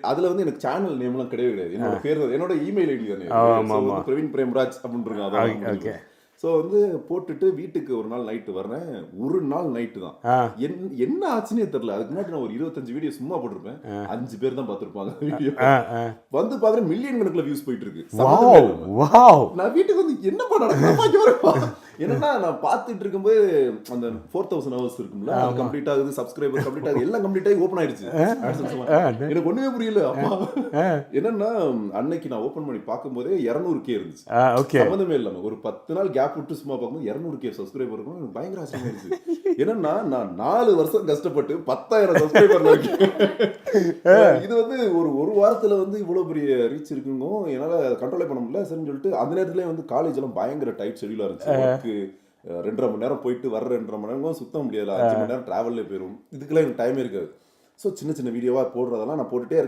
அதுல வந்து எனக்கு சேனல் நேம்லாம் கிடையவே கிடையாது. என்னோட பேர் என்னோட இமெயில் ஐடி தானே பிரவீன் பிரேம்ராஜ் அப்படின்னு அதான். ஸோ வந்து போட்டுட்டு வீட்டுக்கு ஒரு நாள் நைட்டு வர்றேன். ஒரு நாள் நைட்டு தான் என்ன ஆச்சுன்னே தெரியல. அதுக்கு முன்னாடி நான் ஒரு 25 வீடியோ சும்மா போட்டிருப்பேன். 5 பேர் தான் பார்த்துருப்பாங்க வீடியோ. வந்து பார்த்தா மில்லியன் கணக்குல வியூஸ் போயிட்டு இருக்கு. நான் வீட்டுக்கு வந்து என்னப்பா நடக்குது என்னன்னா நான் பார்த்துட்டு இருக்கும்போது அந்த 4000 ஹவர்ஸ் இருக்கும்ல, அது கம்ப்ளீட் ஆகுது, சப்ஸ்கிரைபர் கம்ப்ளீட் ஆகுது, எல்லாம் கம்ப்ளீட் ஆகி ஓப்பன் ஆயிடுச்சு. எனக்கு ஒண்ணுமே புரியல. அப்பா என்னன்னா அன்னைக்கு நான் ஓப்பன் பண்ணி பார்க்கும்போதே 200K இருந்துச்சு. சம்மந்தமே இல்லாம ஒரு 10 நாள் கேப் விட்டு சும்மா பார்க்கும்போது 200K சப்ஸ்கிரைபர் இருக்கும். எனக்கு பயங்கர ஆச்சரியமா இருந்துச்சு. என்னன்னா நான் 4 வருஷம் கஷ்டப்பட்டு 10,000 சப்ஸ்கிரைபர் இருக்கேன். இது வந்து ஒரு வாரத்துல வந்து இவ்வளவு பெரிய ரீச் இருக்குங்க, என்னால கண்ட்ரோலே பண்ண முடியல. சரின்னு சொல்லிட்டு அந்த நேரத்துலயே வந்து காலேஜ் எல்லாம் பயங்கர டைட் ஷெட்யூலா இருந்துச்சு. 2.5 மணி நேரம் போயிட்டு வர்ற 2.5 மணி நேரம் சுத்த முடியாது. 5 மணி நேரம் டிராவல்லே போயிடும். இதுக்கெல்லாம் எனக்கு டைமே இருக்காது. ஸோ சின்ன சின்ன வீடியோவா போடுறதெல்லாம் நான் போட்டுட்டே